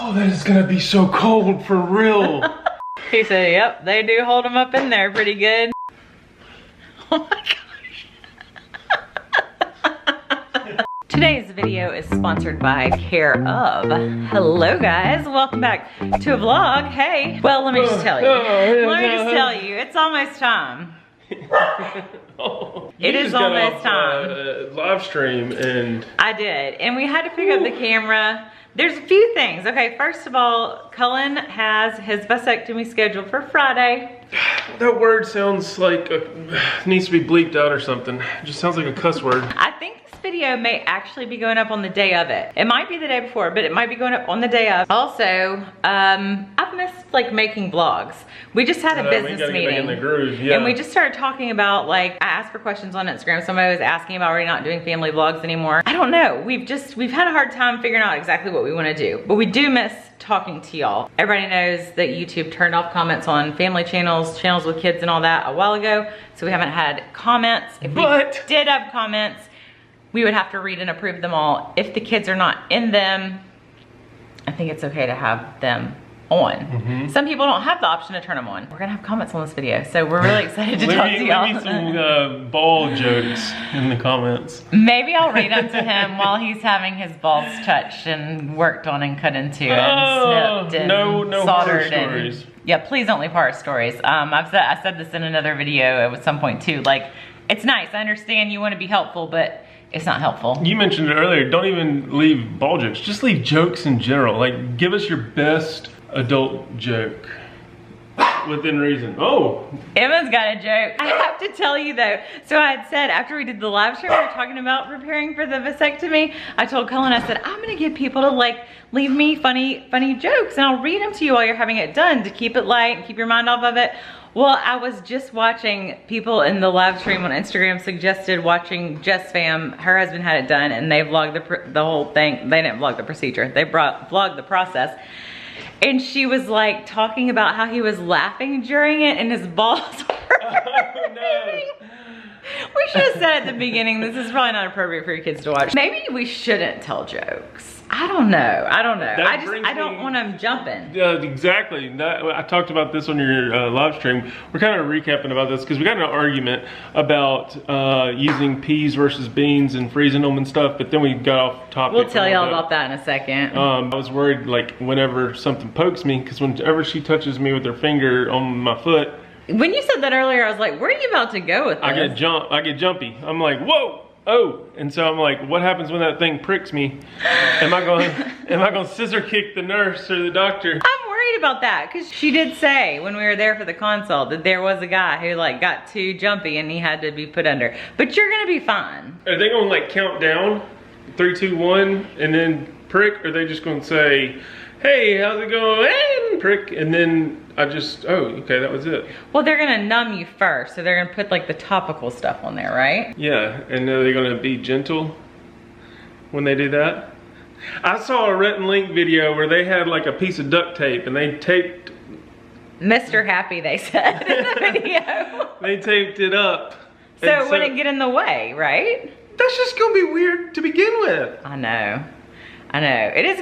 Oh, that is gonna be so cold for real. He said, yep, they do hold them up in there pretty good. Oh my gosh. Today's video is sponsored by Care of. Hello guys, welcome back to a vlog. Hey, well, let me just tell you. It's almost time. It is almost time. Live stream and I did, and we had to pick up the camera. There's a few things. Okay, first of all, Cullen has his vasectomy scheduled for Friday. That word sounds like needs to be bleeped out or something. It just sounds like a cuss word. I think this video may actually be going up on the day of it. It might be the day before, but it might be going up on the day of. Also, I've missed like making vlogs. We just had a business meeting, in the groove, yeah. And we just started talking about, like, I asked for questions on Instagram. Somebody was asking about already not doing family vlogs anymore. I don't know. We've had a hard time figuring out exactly what we want to do, but we do miss talking to y'all. Everybody knows that YouTube turned off comments on family channels with kids and all that a while ago, so we haven't had comments. If we did have comments, we would have to read and approve them all. If the kids are not in them, I think it's okay to have them on. Some people don't have the option to turn them on. We're gonna have comments on this video, so we're really excited to talk to y'all. Leave me some ball jokes in the comments. Maybe I'll read them to him while he's having his balls touched and worked on and cut into and snipped and no soldered. horror stories. Yeah, please don't leave horror stories. I said this in another video at some point too. Like, it's nice. I understand you want to be helpful, but it's not helpful. You mentioned it earlier. Don't even leave ball jokes. Just leave jokes in general. Like, give us your best adult joke within reason. Oh, Emma's got a joke. I have to tell you though, so I had said after we did the live stream, we were talking about preparing for the vasectomy. I told Cullen, I said, I'm gonna get people to like leave me funny jokes and I'll read them to you while you're having it done to keep it light and keep your mind off of it. Well, I was just watching people in the live stream on Instagram suggested watching Jess Fam. Her husband had it done and they vlogged the whole thing. They didn't vlog the procedure. They vlogged the process. And she was like talking about how he was laughing during it and his balls were moving. We should have said at the beginning, this is probably not appropriate for your kids to watch. Maybe we shouldn't tell jokes. I don't know. I don't want them jumping. Yeah, exactly. I talked about this on your live stream. We're kind of recapping about this because we got in an argument about using peas versus beans and freezing them and stuff, but then we got off topic. We'll tell y'all about that in a second. I was worried, like, whenever something pokes me, because whenever she touches me with her finger on my foot. When you said that earlier, I was like, where are you about to go with this? I get jumpy. I'm like, whoa. Oh, and so I'm like, what happens when that thing pricks me? Am I going to scissor kick the nurse or the doctor? I'm worried about that because she did say when we were there for the consult that there was a guy who like got too jumpy and he had to be put under. But you're gonna be fine. Are they gonna like count down 3, 2, 1 and then prick? Or are they just gonna say, hey, how's it going? And prick, and then I just, oh, okay, that was it. Well, they're gonna numb you first, so they're gonna put like the topical stuff on there, right? Yeah, and are they gonna be gentle when they do that? I saw a Rhett and Link video where they had like a piece of duct tape and they taped Mr. Happy, they said in the video. They taped it up. So it wouldn't get in the way, right? That's just gonna be weird to begin with. I know. It is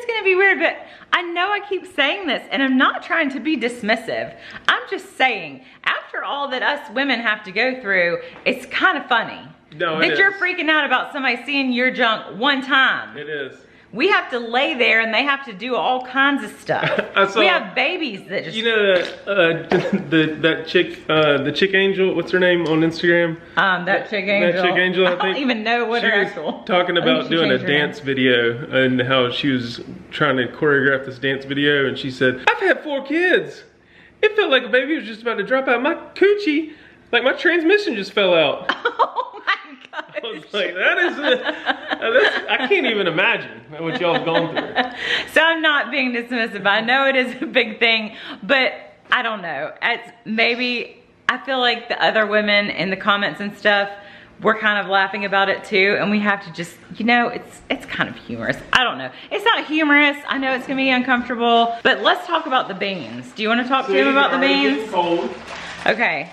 gonna be weird, but I know I keep saying this and I'm not trying to be dismissive. I'm just saying, after all that us women have to go through, it's kind of funny. No, that you're freaking out about somebody seeing your junk one time. It is. We have to lay there and they have to do all kinds of stuff. We have babies that just... You know that chick, the chick angel, what's her name on Instagram? That chick angel. That chick angel, I think. I don't even know what her actual... talking about doing a dance video and how she was trying to choreograph this dance video and she said, I've had 4 kids. It felt like a baby was just about to drop out my coochie. Like my transmission just fell out. Oh my God. I was like, I can't even imagine what y'all have gone through. So I'm not being dismissive. I know it is a big thing, but I don't know. Maybe I feel like the other women in the comments and stuff were kind of laughing about it too, and we have to just, you know, it's kind of humorous. I don't know. It's not humorous. I know it's gonna be uncomfortable, but let's talk about the beans. Do you want to talk to him about the beans? Cold. Okay.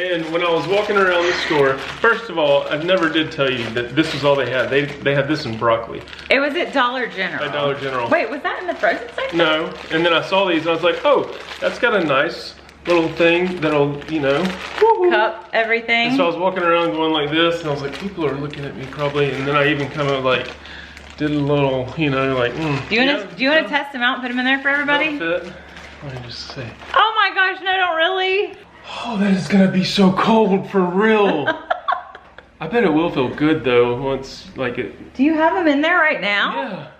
And when I was walking around the store, first of all, I never did tell you that this was all they had. They had this in broccoli. It was at Dollar General. At Dollar General. Wait, was that in the frozen section? No. And then I saw these and I was like, oh, that's got a nice little thing that'll, you know, cup everything. And so I was walking around going like this, and I was like, people are looking at me probably. And then I even kind of like did a little, you know, like. Do you want to test them out and put them in there for everybody? Let me just see. Oh my gosh, no, don't really. Oh, that is gonna be so cold for real. I bet it will feel good though once like it. Do you have them in there right now? Yeah.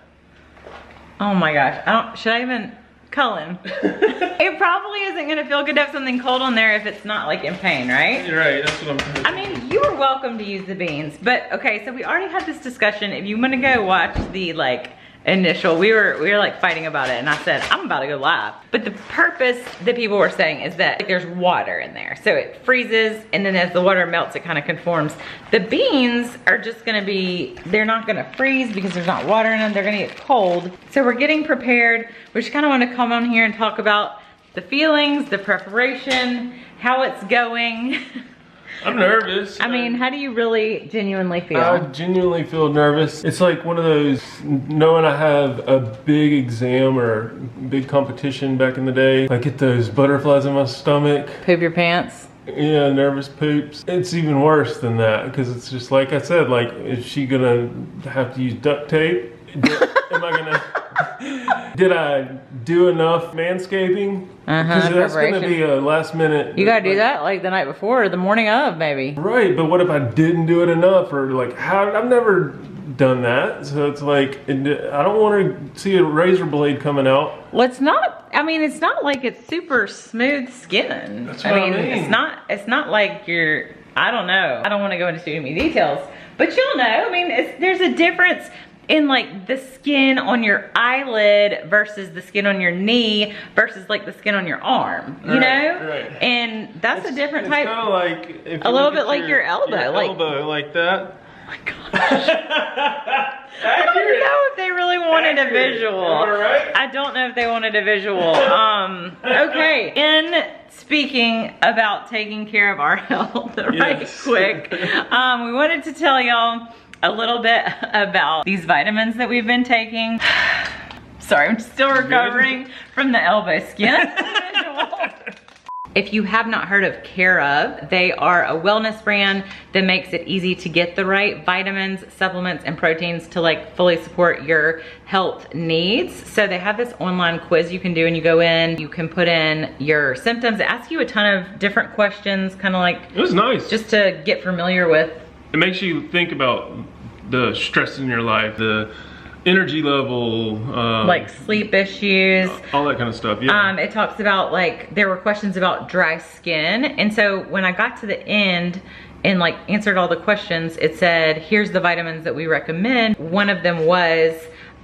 Oh my gosh, should I even, Cullen? It probably isn't gonna feel good to have something cold on there if it's not like in pain, right? You're right, that's what I'm thinking. I mean, you are welcome to use the beans, but okay, so we already had this discussion. If you wanna go watch the like initial, we were like fighting about it, and I said I'm about to go live, but the purpose that people were saying is that like, there's water in there, so it freezes, and then as the water melts it kind of conforms. The beans are just gonna be, they're not gonna freeze because there's not water in them, they're gonna get cold. So we're getting prepared. We just kind of want to come on here and talk about the feelings, the preparation, how it's going. I'm nervous. I mean, how do you really genuinely feel? I genuinely feel nervous. It's like one of those, knowing I have a big exam or big competition back in the day. I get those butterflies in my stomach. Poop your pants? Yeah, nervous poops. It's even worse than that because it's just like I said, like, is she gonna have to use duct tape? Am I gonna, did I do enough manscaping? Because that's gonna be a last minute. You gotta do that like the night before or the morning of maybe. Right, but what if I didn't do it enough, or like how, I've never done that. So it's like, I don't want to see a razor blade coming out. Well, it's not, I mean, it's not like it's super smooth skin. That's what I mean. It's not like you're, I don't know. I don't want to go into too many details, but you'll know. I mean, there's a difference in like the skin on your eyelid versus the skin on your knee versus like the skin on your arm, you know? Right. And that's a different type. It's kind of like, if a little bit like your elbow. Elbow like that. Oh my gosh. I don't know if they really wanted a visual. All right. I don't know if they wanted a visual. Okay, in speaking about taking care of our health right quick, we wanted to tell y'all a little bit about these vitamins that we've been taking. Sorry, I'm still recovering from the elbow skin. If you have not heard of Care Of, they are a wellness brand that makes it easy to get the right vitamins, supplements, and proteins to like fully support your health needs. So they have this online quiz you can do, and you go in, you can put in your symptoms. It asks you a ton of different questions, kind of like, it was nice, just to get familiar with. It makes you think about the stress in your life, the energy level, like sleep issues, all that kind of stuff. Yeah. It talks about like, there were questions about dry skin, and so when I got to the end and like answered all the questions, it said, here's the vitamins that we recommend. One of them was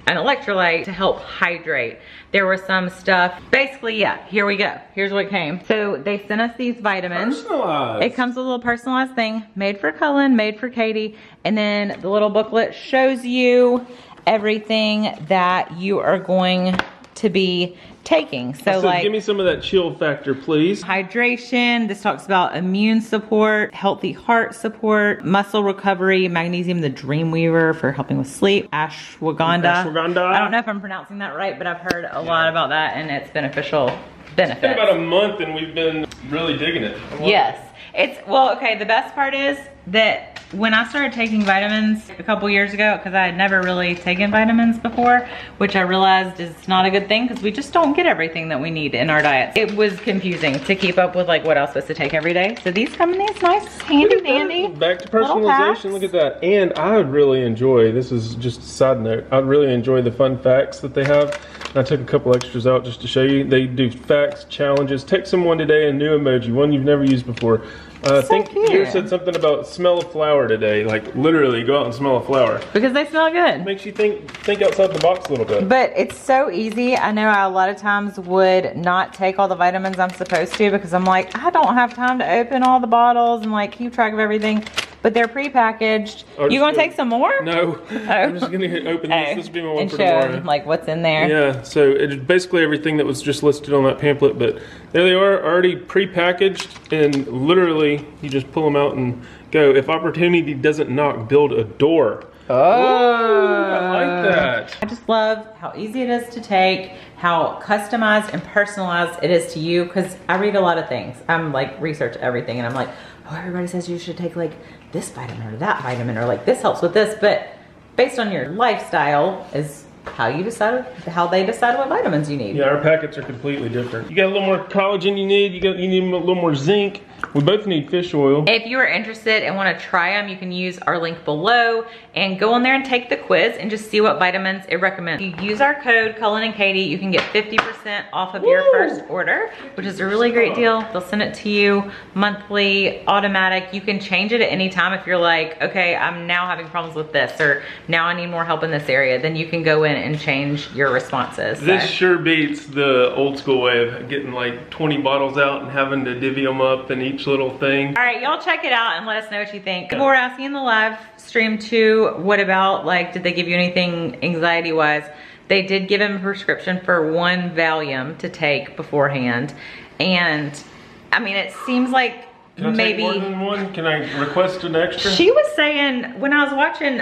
an electrolyte to help hydrate. There was some stuff, basically, yeah, here we go. Here's what came. So they sent us these vitamins. Personalized. It comes with a little personalized thing, made for Cullen, made for Katie, and then the little booklet shows you everything that you are going to be taking. So like, give me some of that chill factor, please. Hydration. This talks about immune support, healthy heart support, muscle recovery, magnesium, the Dreamweaver for helping with sleep, ashwagandha. I don't know if I'm pronouncing that right, but I've heard a lot about that and its beneficial benefits. It's been about a month and we've been really digging it. Yes. It's, well, okay, the best part is that when I started taking vitamins a couple years ago, because I had never really taken vitamins before, which I realized is not a good thing because we just don't get everything that we need in our diets. It was confusing to keep up with like what I was supposed to take every day. So these come in these nice handy dandy. Back to personalization, look at that. And I would really enjoy, this is just a side note, I'd really enjoy the fun facts that they have. I took a couple extras out just to show you. They do facts, challenges. Text someone today a new emoji, one you've never used before. I think you said something about smell a flower today. Like literally go out and smell a flower. Because they smell good. Makes you think outside the box a little bit. But it's so easy. I know I a lot of times would not take all the vitamins I'm supposed to because I'm like, I don't have time to open all the bottles and like keep track of everything. but they're pre-packaged. You gonna take some more? No, I'm just gonna open this. This will be my one for tomorrow. Them, like what's in there. Yeah, so it's basically everything that was just listed on that pamphlet, but there they are, already pre-packaged, and literally you just pull them out and go. If opportunity doesn't knock, build a door. Oh, ooh, I like that. I just love how easy it is to take, how customized and personalized it is to you, because I read a lot of things. I'm like research everything, and I'm like, oh, everybody says you should take like this vitamin or that vitamin, or like this helps with this, but based on your lifestyle is how you decide, how they decide what vitamins you need. Yeah, our packets are completely different. You got a little more collagen you need, you need a little more zinc. We both need fish oil. If you are interested and want to try them, you can use our link below and go on there and take the quiz and just see what vitamins it recommends. If you use our code Cullen and Katie, you can get 50% off of your first order, which is a really great deal. They'll send it to you monthly, automatic. You can change it at any time if you're like, okay, I'm now having problems with this, or now I need more help in this area. Then you can go in and change your responses. This sure beats the old school way of getting like 20 bottles out and having to divvy them up in each little thing. All right, y'all check it out and let us know what you think. People were asking in the live stream too, what about like, did they give you anything anxiety wise? They did give him a prescription for 1 Valium to take beforehand. And I mean, it seems like maybe more than one? Can I request an extra? She was saying, when I was watching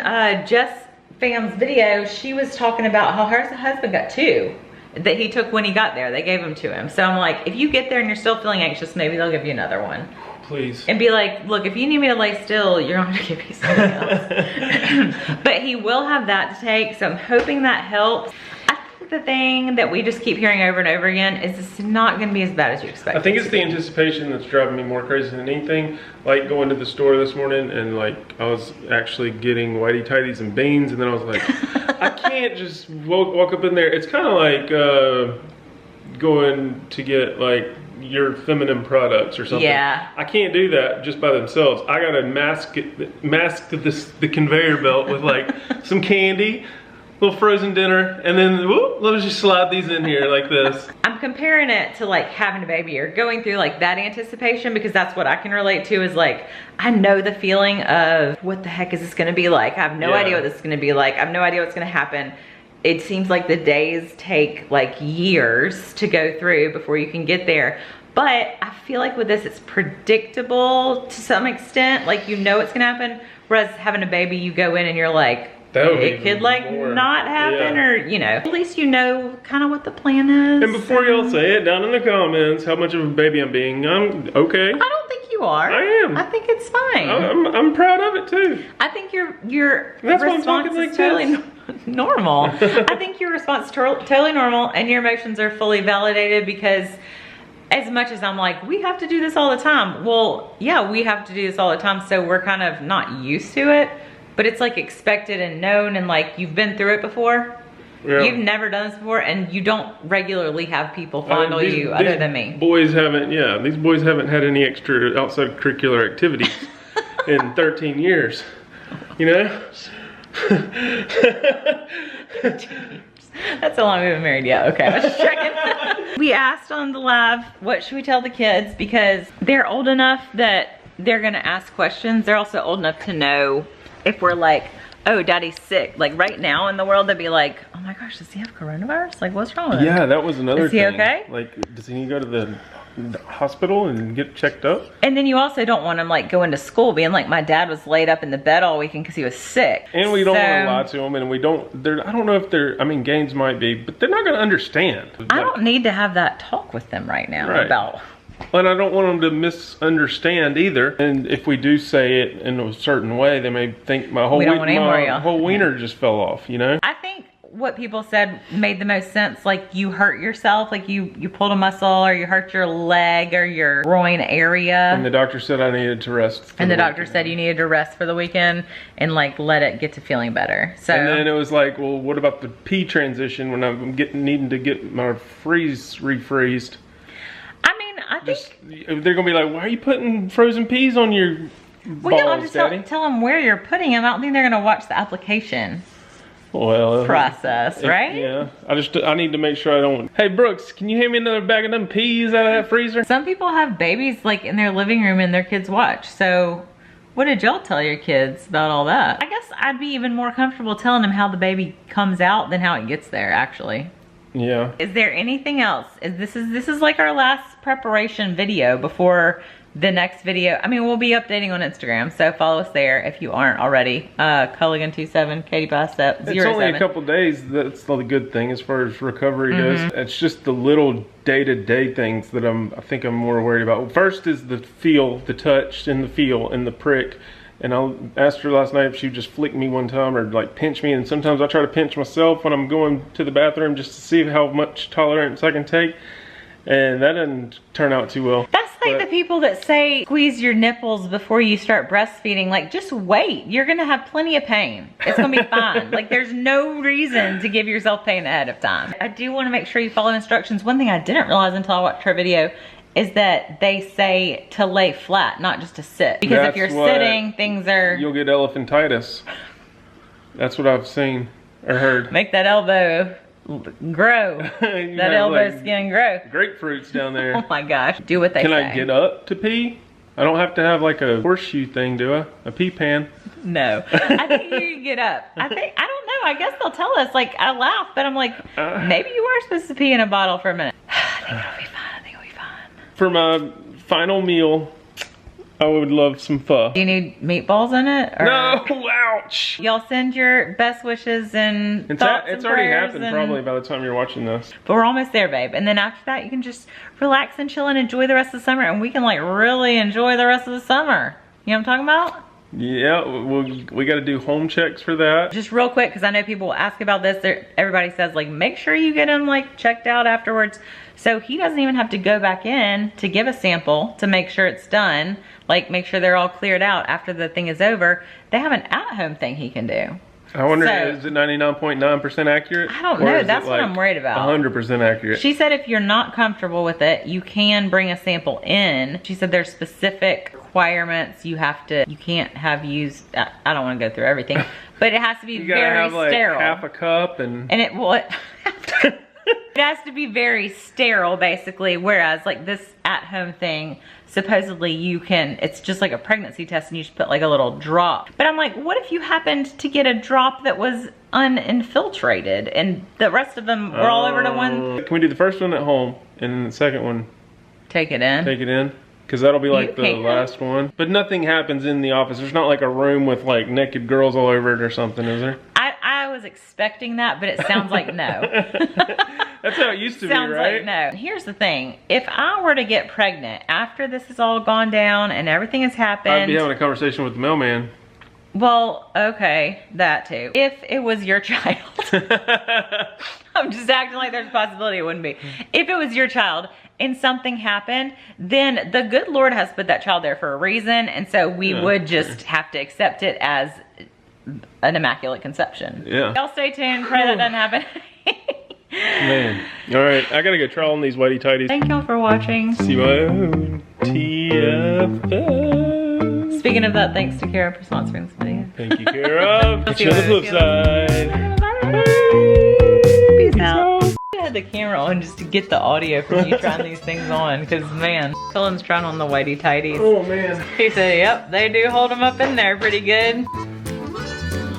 Jess Fam's video, she was talking about how her husband got 2 that he took when he got there. They gave them to him. So I'm like, if you get there and you're still feeling anxious, maybe they'll give you another one. Please. And be like, look, if you need me to lay still, you're gonna have to give me something else. But he will have that to take, so I'm hoping that helps. I think the thing that we just keep hearing over and over again is it's not gonna be as bad as you expect. I think it's the anticipation that's driving me more crazy than anything. Like going to the store this morning and like I was actually getting whitey tighties and beans, and then I was like, I can't just walk up in there. It's kind of like going to get like your feminine products or something. Yeah. I can't do that just by themselves. I gotta mask the conveyor belt with like some candy, little frozen dinner, and then whoop, let us just slide these in here like this. I'm comparing it to like having a baby or going through like that anticipation, because that's what I can relate to, is like, I know the feeling of what the heck is this gonna be like? I have no idea what this is gonna be like. I have no idea what's gonna happen. It seems like the days take like years to go through before you can get there. But I feel like with this, it's predictable to some extent. Like, you know it's gonna happen. Whereas having a baby, you go in and you're like, it could like not happen, or you know, at least you know kind of what the plan is. And before y'all say it down in the comments how much of a baby I'm being, I'm okay. I don't think you are. I am. I think it's fine. I'm proud of it too. I think your That's response is like totally normal. I think your response is totally normal, and your emotions are fully validated, because as much as I'm like, we have to do this all the time. Well, yeah, we have to do this all the time, so we're kind of not used to it, but it's like expected and known, and like you've been through it before. Yeah. You've never done this before, and you don't regularly have people fondle you other than me. These boys haven't had any extra outside curricular activities in 13 years, you know? That's how long we've been married. Yeah, okay, I was just checking. We asked on the live, what should we tell the kids? Because they're old enough that they're gonna ask questions. They're also old enough to know if we're like, oh, daddy's sick. Like right now in the world, they'd be like, oh my gosh, does he have coronavirus? Like, what's wrong with him? Yeah, that was another thing. Is he okay? Like, does he need to go to the hospital and get checked up? And then you also don't want him like going to school being like, my dad was laid up in the bed all weekend because he was sick. And we don't want to lie to him, and we don't, I don't know if they're, I mean, games might be, but they're not going to understand. I don't need to have that talk with them right now about. And I don't want them to misunderstand either. And if we do say it in a certain way, they may think my whole wiener just fell off, you know? I think what people said made the most sense. Like, you hurt yourself, like you pulled a muscle, or you hurt your leg or your groin area. And the doctor said I needed to rest. And the doctor said you needed to rest for the weekend and like let it get to feeling better. So. And then it was like, well, what about the pee transition when I'm needing to get my freeze refreezed? I think they're gonna be like, why are you putting frozen peas on your balls, I'll just Daddy? tell them where you're putting them. I don't think they're gonna watch the application process, right? Yeah, I need to make sure I don't. Hey Brooks, can you hand me another bag of them peas out of that freezer? Some people have babies like in their living room and their kids watch, so What did y'all tell your kids about all that? I guess I'd be even more comfortable telling them how the baby comes out than how it gets there, actually. Yeah. Is there anything else? This is like our last preparation video before the next video. I mean, we'll be updating on Instagram, so follow us there if you aren't already. Cullen27, Katie Bicep 07. It's only a couple days. That's the good thing as far as recovery goes. It's just the little day-to-day things that I think I'm more worried about. First is the feel, the touch, and the feel, and the prick. And I asked her last night if she would just flick me one time or like pinch me. And sometimes I try to pinch myself when I'm going to the bathroom just to see how much tolerance I can take. And that didn't turn out too well. That's like the people that say squeeze your nipples before you start breastfeeding. Like, just wait. You're gonna have plenty of pain. It's gonna be fine. Like, there's no reason to give yourself pain ahead of time. I do want to make sure you follow instructions. One thing I didn't realize until I watched her video is that they say to lay flat, not just to sit. Because if you're sitting, things are... You'll get elephantitis. That's what I've seen or heard. Make that elbow grow. That elbow like skin grow. Grapefruits down there. Oh my gosh. Do what they say. Can I get up to pee? I don't have to have like a horseshoe thing, do I? A pee pan? No. I think you can get up. I don't know. I guess they'll tell us. Like, I laugh, but I'm like, maybe you are supposed to pee in a bottle for a minute. I think it'll be fine. I think it'll be fine. For my final meal, I would love some pho. Do you need meatballs in it? Or? No, ouch. Y'all send your best wishes and thoughts It's and already prayers happened probably by the time you're watching this. But we're almost there, babe. And then after that, you can just relax and chill and enjoy the rest of the summer. And we can like really enjoy the rest of the summer. You know what I'm talking about? Yeah, we got to do home checks for that. Just real quick, because I know people will ask about this. Everybody says like, make sure you get them like checked out afterwards. So he doesn't even have to go back in to give a sample to make sure it's done. Like, make sure they're all cleared out after the thing is over. They have an at-home thing he can do. I wonder, is it 99.9% accurate? I don't know. That's what I'm worried about. 100% accurate. She said if you're not comfortable with it, you can bring a sample in. She said there's specific requirements you can't have used. I don't want to go through everything, but it has to be very sterile. You gotta have like half a cup and it will. It has to be very sterile, basically, whereas like this at-home thing, supposedly you can, it's just like a pregnancy test and you just put like a little drop. But I'm like, what if you happened to get a drop that was uninfiltrated and the rest of them were all over to one? Can we do the first one at home and then the second one? Take it in? Take it in. Because that'll be like the last one. But nothing happens in the office. There's not like a room with like naked girls all over it or something, is there? I was expecting that, but it sounds like no. That's how it used to be, right? Sounds like no. Here's the thing. If I were to get pregnant after this has all gone down and everything has happened... I'd be having a conversation with the mailman. Well, okay, that too. If it was your child... I'm just acting like there's a possibility it wouldn't be. If it was your child and something happened, then the good Lord has put that child there for a reason, and so we would just have to accept it as an immaculate conception. Yeah. Y'all stay tuned, pray that doesn't happen. Man. Alright, I gotta go try on these whitey tighties. Thank y'all for watching. See my own TFS. Speaking of that, thanks to Kara for sponsoring this video. Thank you, Kara. Catch you on the flip side. Bye. Peace out. I had the camera on just to get the audio from you trying these things on, because man, Cullen's trying on the whitey tighties. Oh man. He said, yep, they do hold them up in there pretty good.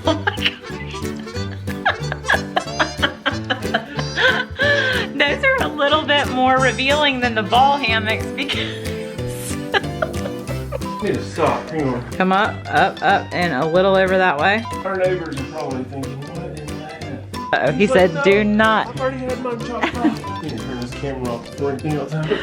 Oh my gosh. Those are a little bit more revealing than the ball hammocks because... Need to stop, hang on. Come up, and a little over that way. Our neighbors are probably thinking, what is that? Uh-oh, he said, do not. I've already had my chopped off. I need to turn this camera off before anything else happens.